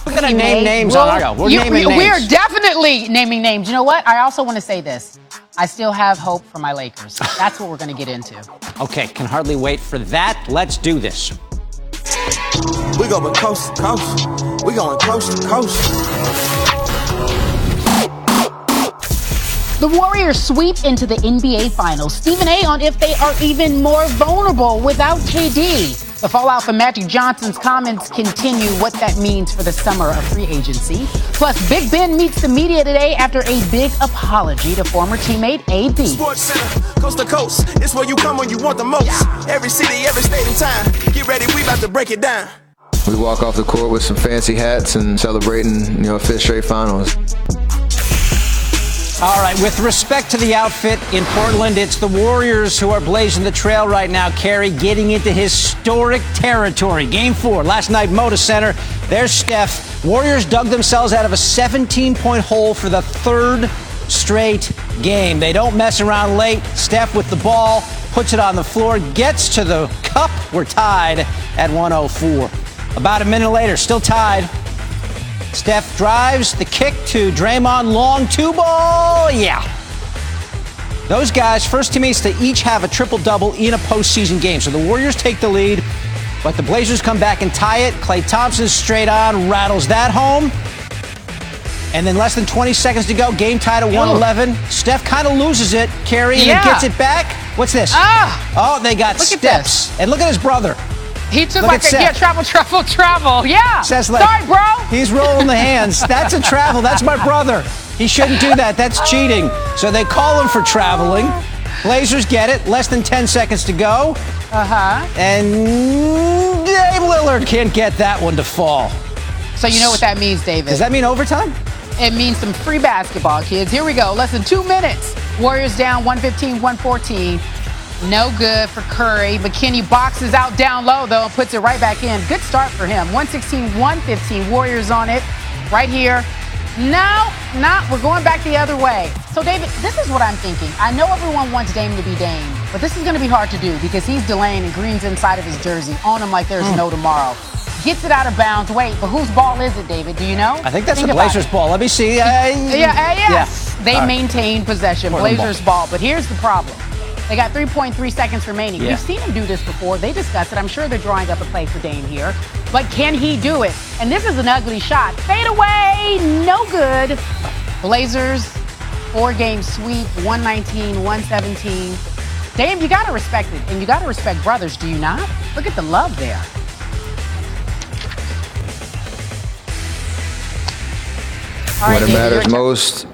We're going to name names on our go. We're naming names. We're definitely naming names. You know what? I also want to say this. I still have hope for my Lakers. That's what we're going to get into. Okay, can hardly wait for that. Let's do this. We going coast to coast. We going coast to coast. The Warriors sweep into the NBA Finals. Stephen A. on if they are even more vulnerable without KD. The fallout from Magic Johnson's comments continue, what that means for the summer of free agency. Plus, Big Ben meets the media today after a big apology to former teammate AB. Sports Center, coast to coast. It's where you come when you want the most. Every city, every state and time. Get ready, we about to break it down. We walk off the court with some fancy hats and celebrating, fifth straight finals. All right, with respect to the outfit in Portland, it's the Warriors who are blazing the trail right now. Kerry getting into historic territory. Game 4, last night, Moda Center. There's Steph. Warriors dug themselves out of a 17-point hole for the third straight game. They don't mess around late. Steph with the ball, puts it on the floor, gets to the cup. We're tied at 104. About a minute later, still tied. Steph drives the kick to Draymond, long two ball. Yeah. Those guys, first teammates to each have a triple-double in a postseason game. So the Warriors take the lead, but the Blazers come back and tie it. Klay Thompson straight on, rattles that home. And then less than 20 seconds to go, game tied at 111. Steph kind of loses it, Kerry, and gets it back. What's this? Oh, they got steps. And look at his brother. He took travel. Yeah. Sorry, bro. He's rolling the hands. That's a travel. That's my brother. He shouldn't do that. That's cheating. So they call him for traveling. Blazers get it. Less than 10 seconds to go. And Dave Lillard can't get that one to fall. So you know what that means, David. Does that mean overtime? It means some free basketball, kids. Here we go. Less than 2 minutes. Warriors down 115, 114. No good for Curry. McKinney boxes out down low, though, and puts it right back in. Good start for him. 116, 115. Warriors on it right here. No, we're going back the other way. So, David, this is what I'm thinking. I know everyone wants Dame to be Dame, but this is going to be hard to do because he's delaying and Green's inside of his jersey on him like there's no tomorrow. Gets it out of bounds. Wait, but whose ball is it, David? Do you know? I think that's the Blazers' ball. Let me see. Yes. They maintain possession. Blazers' ball. But here's the problem. They got 3.3 seconds remaining. We've seen him do this before. They discussed it. I'm sure they're drawing up a play for Dame here. But can he do it? And this is an ugly shot. Fade away. No good. Blazers, 4-game sweep, 119, 117. Dame, you got to respect it. And you got to respect brothers, do you not? Look at the love there. When it matters most,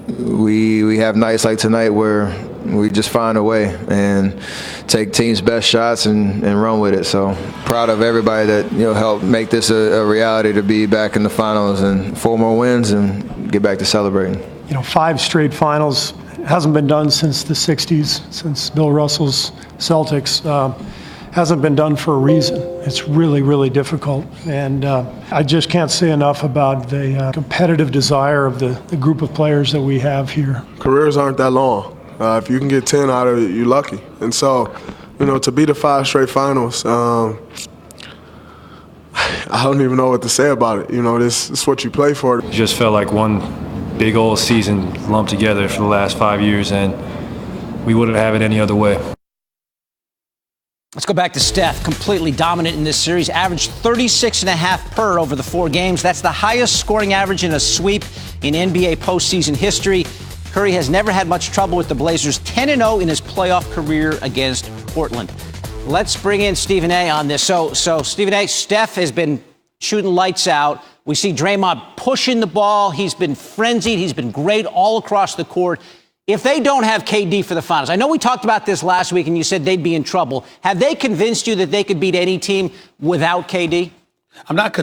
we have nights like tonight where we just find a way and take team's best shots and run with it. So proud of everybody that helped make this a reality to be back in the finals and 4 more wins and get back to celebrating. 5 straight finals hasn't been done since the 60s, since Bill Russell's Celtics. Hasn't been done for a reason. It's really, really difficult. And I just can't say enough about the competitive desire of the group of players that we have here. Careers aren't that long. If you can get 10 out of it, you're lucky. And so, to be the 5 straight finals, I don't even know what to say about it. This is what you play for. It just felt like one big old season lumped together for the last 5 years, and we wouldn't have it any other way. Let's go back to Steph, completely dominant in this series, averaged 36.5 per over the 4 games. That's the highest scoring average in a sweep in NBA postseason history. Curry has never had much trouble with the Blazers, 10-0 in his playoff career against Portland. Let's bring in Stephen A. on this. So Stephen A., Steph has been shooting lights out. We see Draymond pushing the ball. He's been frenzied. He's been great all across the court. If they don't have KD for the finals, I know we talked about this last week and you said they'd be in trouble. Have they convinced you that they could beat any team without KD? I'm not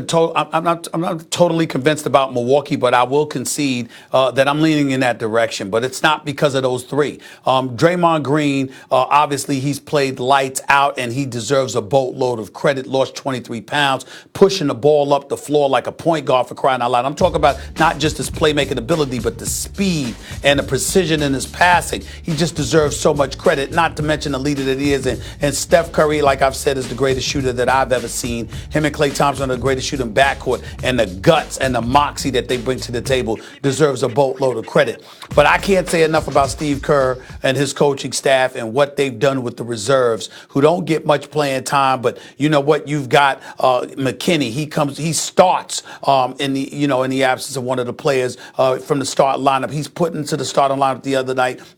totally convinced about Milwaukee, but I will concede that I'm leaning in that direction. But it's not because of those 3. Draymond Green, obviously he's played lights out and he deserves a boatload of credit. Lost 23 pounds, pushing the ball up the floor like a point guard, for crying out loud. I'm talking about not just his playmaking ability, but the speed and the precision in his passing. He just deserves so much credit, not to mention the leader that he is. And Steph Curry, like I've said, is the greatest shooter that I've ever seen. Him and Klay Thompson one of the greatest shooting backcourt, and the guts and the moxie that they bring to the table deserves a boatload of credit. But I can't say enough about Steve Kerr and his coaching staff and what they've done with the reserves, who don't get much playing time. But you know what? You've got McKinney. He starts in the absence of one of the players from the start lineup. He's put into the starting lineup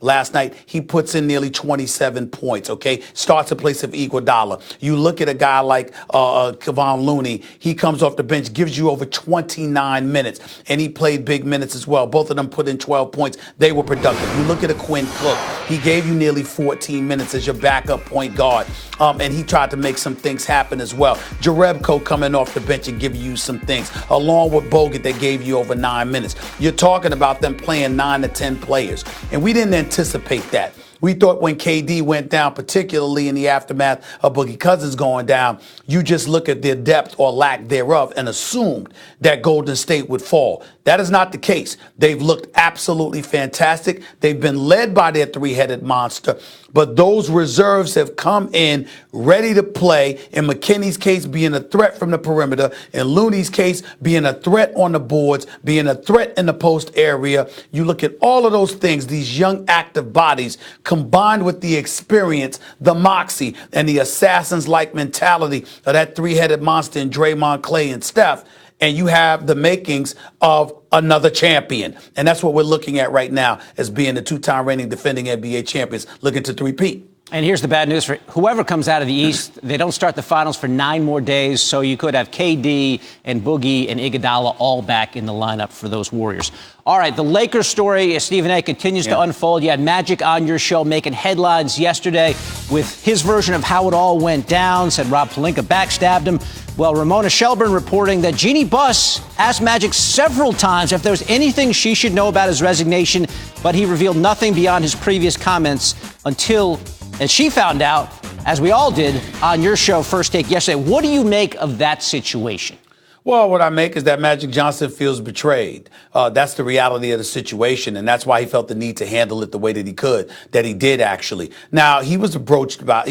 last night. He puts in nearly 27 points. Okay, starts in place of Iguodala. You look at a guy like Kevon Looney. He comes off the bench, gives you over 29 minutes, and he played big minutes as well. Both of them put in 12 points. They were productive. You look at a Quinn Cook. He gave you nearly 14 minutes as your backup point guard, and he tried to make some things happen as well. Jerebko coming off the bench and giving you some things, along with Bogut that gave you over 9 minutes. You're talking about them playing 9 to 10 players, and we didn't anticipate that. We thought when KD went down, particularly in the aftermath of Boogie Cousins going down, you just look at their depth or lack thereof and assumed that Golden State would fall. That is not the case. They've looked absolutely fantastic. They've been led by their three-headed monster, but those reserves have come in ready to play. In McKinney's case, being a threat from the perimeter. In Looney's case, being a threat on the boards, being a threat in the post area. You look at all of those things, these young active bodies, combined with the experience, the moxie, and the assassins-like mentality of that three-headed monster in Draymond, Clay, and Steph, and you have the makings of another champion. And that's what we're looking at right now as being the two-time reigning defending NBA champions looking to three-peat. And here's the bad news for whoever comes out of the East. They don't start the finals for 9 more days, so you could have KD and Boogie and Iguodala all back in the lineup for those Warriors. All right, the Lakers story, Stephen A., continues to unfold. You had Magic on your show making headlines yesterday with his version of how it all went down, said Rob Pelinka backstabbed him. Well, Ramona Shelburne reporting that Jeannie Buss asked Magic several times if there was anything she should know about his resignation, but he revealed nothing beyond his previous comments until, as she found out, as we all did on your show, First Take, yesterday. What do you make of that situation? Well, what I make is that Magic Johnson feels betrayed. That's the reality of the situation, and that's why he felt the need to handle it the way that he could, that he did actually. Now, he was broached about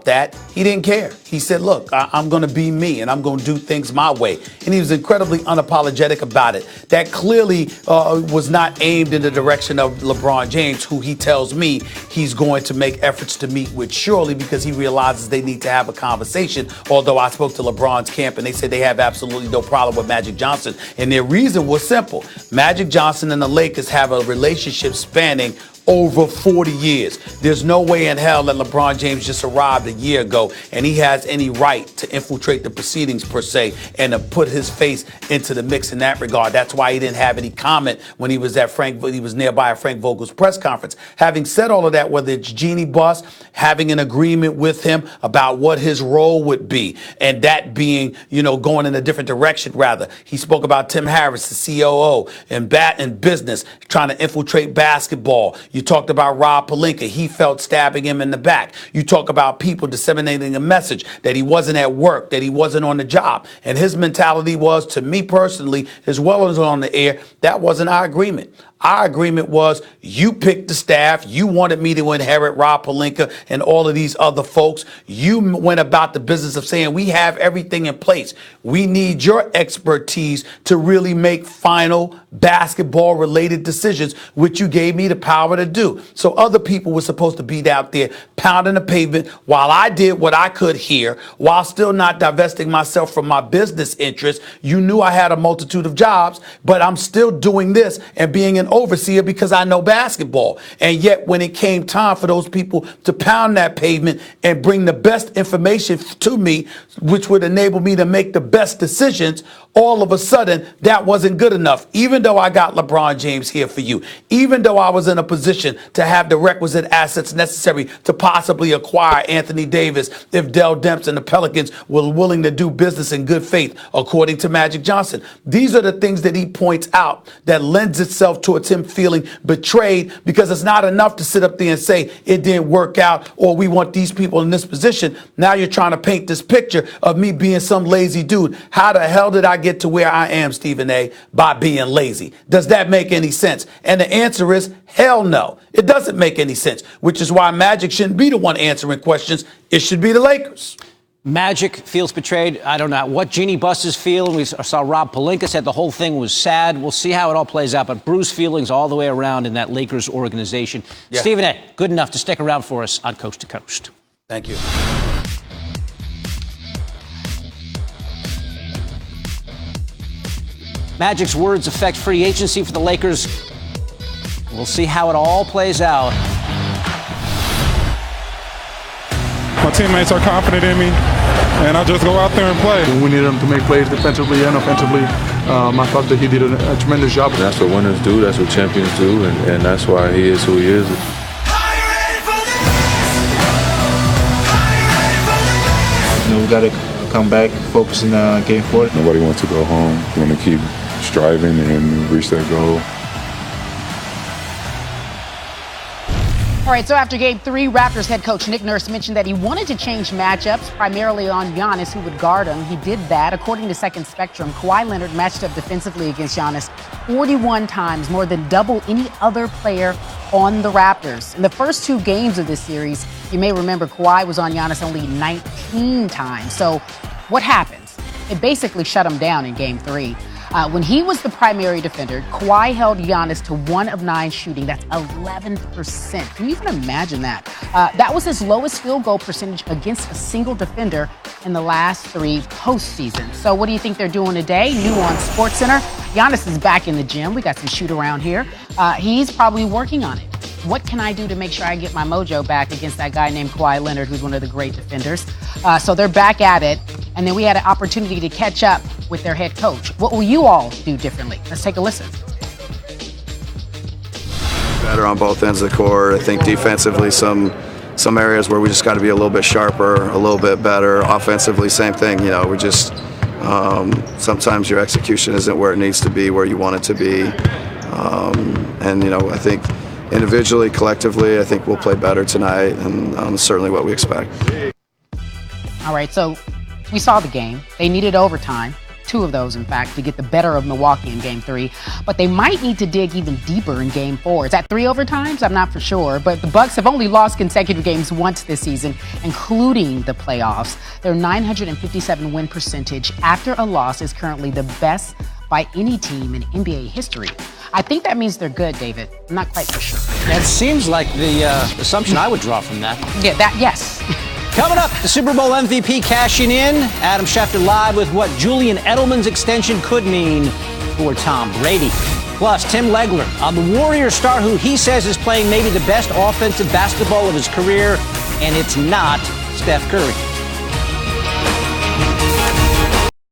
that. He didn't care. He said, look, I'm going to be me, and I'm going to do things my way. And he was incredibly unapologetic about it. That clearly was not aimed in the direction of LeBron James, who he tells me he's going to make efforts to meet with surely because he realizes they need to have a conversation, although I spoke to LeBron's camp, and they said they have absolutely no problem with Magic Johnson. And their reason was simple. Magic Johnson and the Lakers have a relationship spanning over 40 years. There's no way in hell that LeBron James just arrived a year ago and he has any right to infiltrate the proceedings per se and to put his face into the mix in that regard. That's why he didn't have any comment when he was nearby at Frank Vogel's press conference. Having said all of that, whether it's Jeannie Buss having an agreement with him about what his role would be, and that being, going in a different direction rather. He spoke about Tim Harris, the COO, and business, trying to infiltrate basketball. You talked about Rob Pelinka. He felt stabbing him in the back. You talk about people disseminating a message that he wasn't at work, that he wasn't on the job. And his mentality was, to me personally, as well as on the air, that wasn't our agreement. Our agreement was you picked the staff. You wanted me to inherit Rob Pelinka and all of these other folks. You went about the business of saying we have everything in place. We need your expertise to really make final basketball related decisions, which you gave me the power to do. So other people were supposed to be out there pounding the pavement while I did what I could here, while still not divesting myself from my business interests. You knew I had a multitude of jobs, but I'm still doing this and being an overseer because I know basketball. And yet when it came time for those people to pound that pavement and bring the best information to me, which would enable me to make the best decisions, all of a sudden that wasn't good enough. Even though I got LeBron James here for you, even though I was in a position to have the requisite assets necessary to possibly acquire Anthony Davis if Dell Demps and the Pelicans were willing to do business in good faith, according to Magic Johnson. These are the things that he points out that lends itself towards him feeling betrayed, because it's not enough to sit up there and say it didn't work out or we want these people in this position. Now you're trying to paint this picture of me being some lazy dude. How the hell did I get to where I am, Stephen A., by being lazy? Does that make any sense? And the answer is hell no. It doesn't make any sense, which is why Magic shouldn't be the one answering questions. It should be the Lakers. Magic feels betrayed. I don't know what Jeannie Buss is feeling. We saw Rob Pelinka said the whole thing was sad. We'll see how it all plays out. But Bruce feelings all the way around in that Lakers organization. Yeah. Stephen A., good enough to stick around for us on Coast to Coast. Thank you. Magic's words affect free agency for the Lakers. We'll see how it all plays out. My teammates are confident in me, and I just go out there and play. We needed him to make plays defensively and offensively. I thought that he did a tremendous job. And that's what winners do. That's what champions do, and that's why he is who he is. We got to come back, focus in game 4. Nobody wants to go home. We want to keep striving and reach that goal. All right, so after Game 3, Raptors head coach Nick Nurse mentioned that he wanted to change matchups, primarily on Giannis, who would guard him. He did that. According to Second Spectrum, Kawhi Leonard matched up defensively against Giannis 41 times, more than double any other player on the Raptors. In the first 2 games of this series, you may remember Kawhi was on Giannis only 19 times. So what happens? It basically shut him down in Game 3. When he was the primary defender, Kawhi held Giannis to 1 of 9 shooting. That's 11%. Can you even imagine that? That was his lowest field goal percentage against a single defender in the last 3 postseasons. So what do you think they're doing today? New on SportsCenter. Giannis is back in the gym. We got some shoot around here. He's probably working on it. What can I do to make sure I get my mojo back against that guy named Kawhi Leonard, who's one of the great defenders? So they're back at it. And then we had an opportunity to catch up with their head coach. What will you all do differently? Let's take a listen. Better on both ends of the court. I think defensively, some areas where we just got to be a little bit sharper, a little bit better. Offensively, same thing. You know, we just sometimes your execution isn't where it needs to be, where you want it to be. And you know, I think individually, collectively, I think we'll play better tonight, and certainly what we expect. All right, so we saw the game. They needed overtime, 2 of those, in fact, to get the better of Milwaukee in Game 3. But they might need to dig even deeper in Game 4. Is that 3 overtimes? I'm not for sure. But the Bucks have only lost consecutive games once this season, including the playoffs. Their .957 win percentage after a loss is currently the best by any team in NBA history. I think that means they're good, David. I'm not quite for sure. That seems like the assumption I would draw from that. Yeah, yes. Coming up, the Super Bowl MVP cashing in. Adam Schefter live with what Julian Edelman's extension could mean for Tom Brady. Plus, Tim Legler on the Warriors star who he says is playing maybe the best offensive basketball of his career, and it's not Steph Curry.